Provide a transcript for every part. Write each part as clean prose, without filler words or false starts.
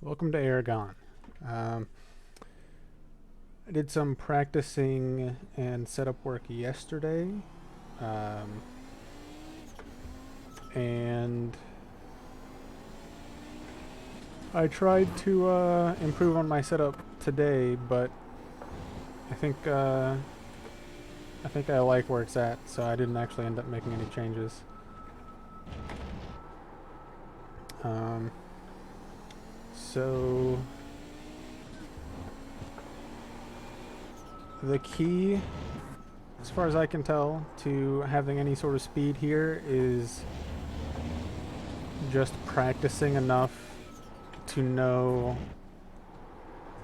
Welcome to Aragon. Um, I did some practicing and setup work yesterday, um, and I tried to improve on my setup today, but I think uh, I think I like where it's at, so I didn't actually end up making any changes. Um, so the key, as far as I can tell, to having any sort of speed here is just practicing enough to know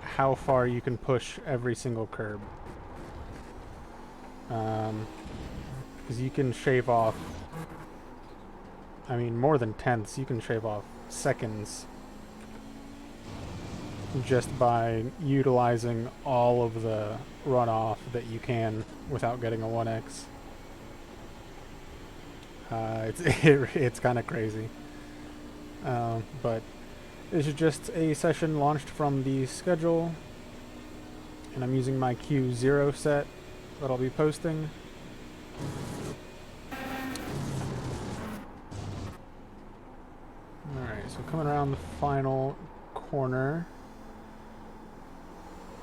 how far you can push every single curb. Because you can shave off, I mean, more than tenths, you can shave off seconds just by utilizing all of the runoff that you can without getting a 1x. It's kind of crazy. But this is just a session launched from the schedule, and I'm using my Q0 set that I'll be posting. Alright, so coming around the final corner,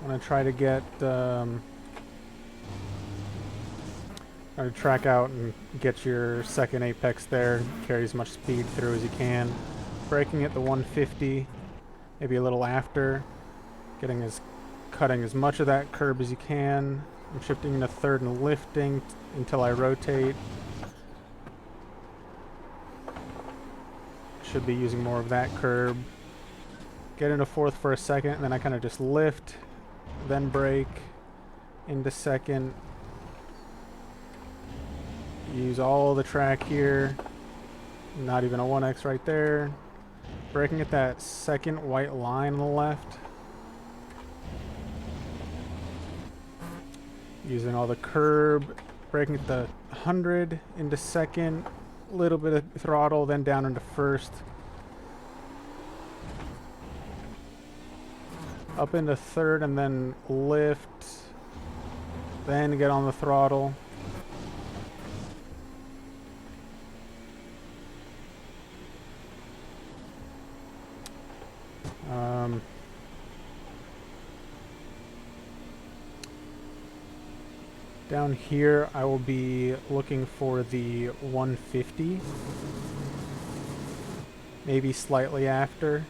I'm going to try to get, try to track out and get your second apex there, carry as much speed through as you can. Braking at the 150, maybe a little after, cutting as much of that curb as you can. I'm shifting into third and lifting until I rotate. Should be using more of that curb. Get into fourth for a second, and then I kind of just lift, then brake, into second. Use all the track here. Not even a 1x right there. Braking at that second white line on the left. Using all the curb. Braking at the 100 into second. Little bit of throttle, then down into first. Up into third and then lift. Then get on the throttle. Down here, I will be looking for the 150. Maybe slightly after.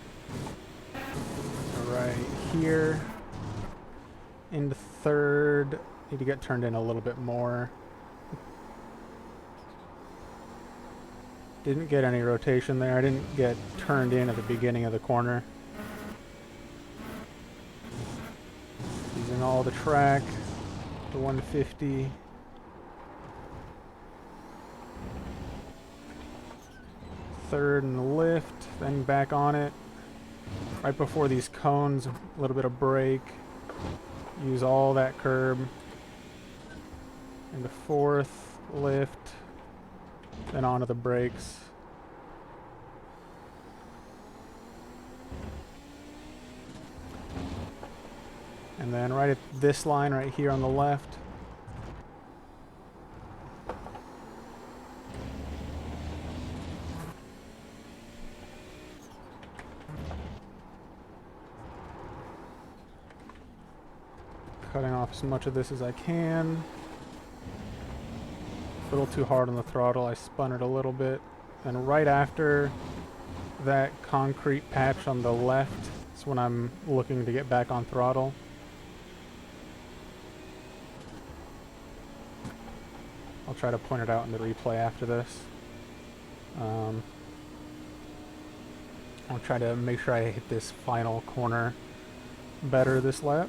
Right here. Into third. Need to get turned in a little bit more. Didn't get any rotation there. I didn't get turned in at the beginning of the corner. Using all the track. The 150. Third and lift, then back on it. Right before these cones, a little bit of brake. Use all that curb. Into fourth, lift, then onto the brakes. And then right at this line right here on the left, cutting off as much of this as I can. A little too hard on the throttle, I spun it a little bit. And right after that concrete patch on the left is when I'm looking to get back on throttle. I'll try to point it out in the replay after this. I'll try to make sure I hit this final corner better this lap.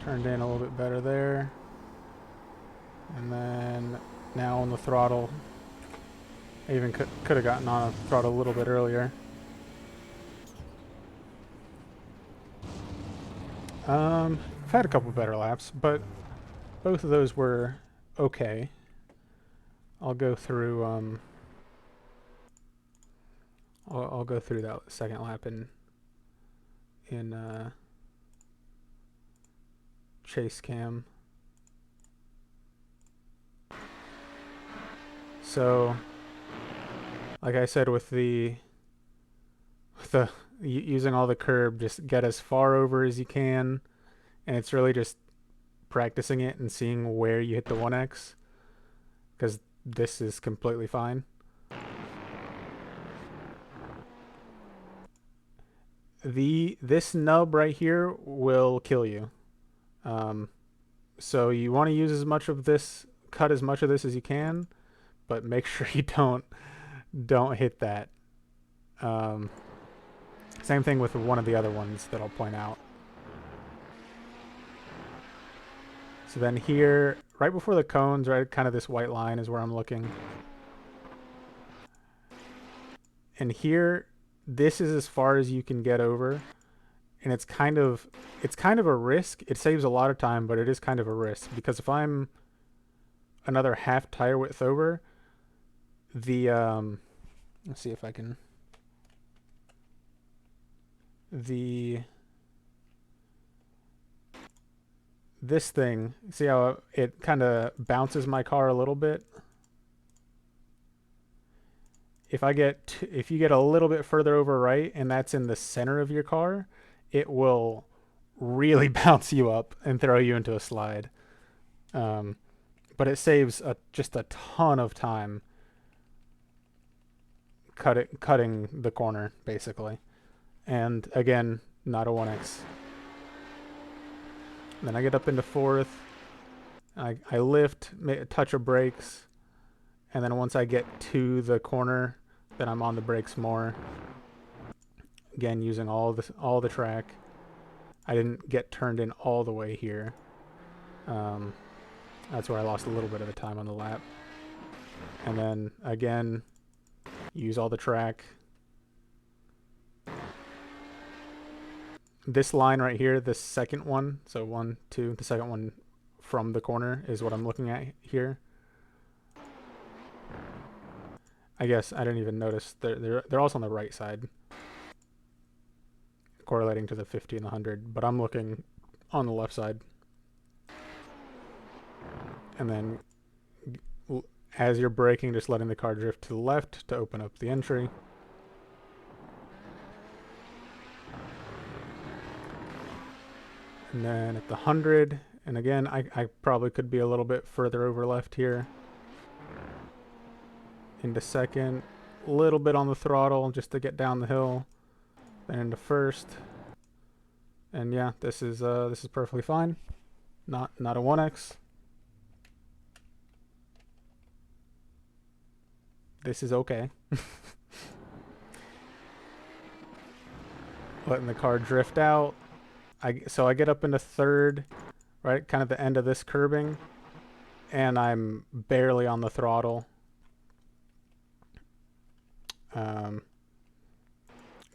Turned in a little bit better there. And then now on the throttle. I even could have gotten on a throttle a little bit earlier. I've had a couple better laps, but both of those were okay. I'll go through I'll go through that second lap in chase cam. So like I said, with the using all the curb, just get as far over as you can, and it's really just practicing it and seeing where you hit the 1x, because this is completely fine. This nub right here will kill you. So you want to use as much of this, cut as much of this as you can, but make sure you don't hit that. Same thing with one of the other ones that I'll point out. So then here, right before the cones, right, kind of this white line is where I'm looking. And here, this is as far as you can get over. And it's kind of a risk. It saves a lot of time, but it is kind of a risk, because if I'm another half tire width over, the let's see if I can, this thing, see how it kind of bounces my car a little bit? If you get a little bit further over right, and that's in the center of your car, it will really bounce you up and throw you into a slide. But it saves just a ton of time cutting the corner, basically. And again, not a 1x. Then I get up into fourth. I lift, touch of brakes, and then once I get to the corner, then I'm on the brakes more. Again, using all the track. I didn't get turned in all the way here. That's where I lost a little bit of the time on the lap. And then again, use all the track. This line right here, this second one, so 1, 2, the second one from the corner is what I'm looking at here. I guess I didn't even notice. They're also on the right side, correlating to the 50 and the 100, but I'm looking on the left side. And then as you're braking, just letting the car drift to the left to open up the entry. And then at the 100, and again, I probably could be a little bit further over left here. Into second, a little bit on the throttle just to get down the hill. Then into first. And yeah, this is perfectly fine. Not a 1x. This is okay. Letting the car drift out. So I get up into third, right, kind of the end of this curbing, and I'm barely on the throttle.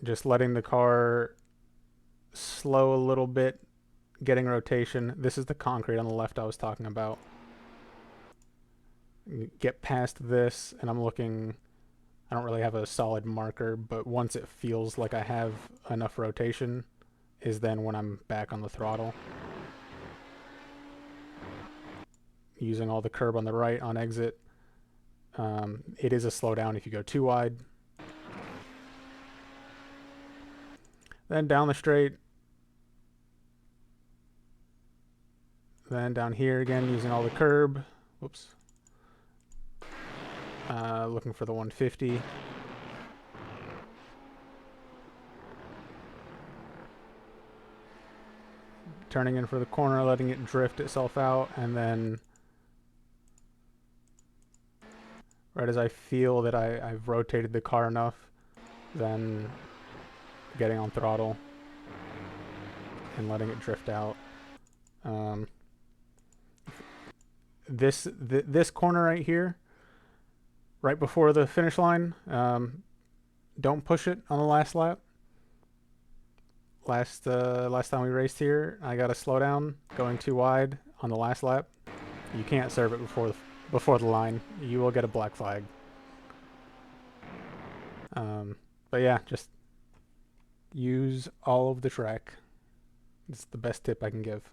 Just letting the car slow a little bit, getting rotation. This is the concrete on the left I was talking about. Get past this, and I'm looking, I don't really have a solid marker, but once it feels like I have enough rotation is then when I'm back on the throttle. Using all the curb on the right on exit. It is a slowdown if you go too wide. Then down the straight. Then down here again, using all the curb. Whoops. Looking for the 150. Turning in for the corner, letting it drift itself out, and then right as I feel that I've rotated the car enough, then getting on throttle and letting it drift out. This corner right here, right before the finish line, don't push it on the last lap. Last time we raced here, I got a slowdown going too wide on the last lap. You can't serve it before the line. You will get a black flag. But yeah, just use all of the track. It's the best tip I can give.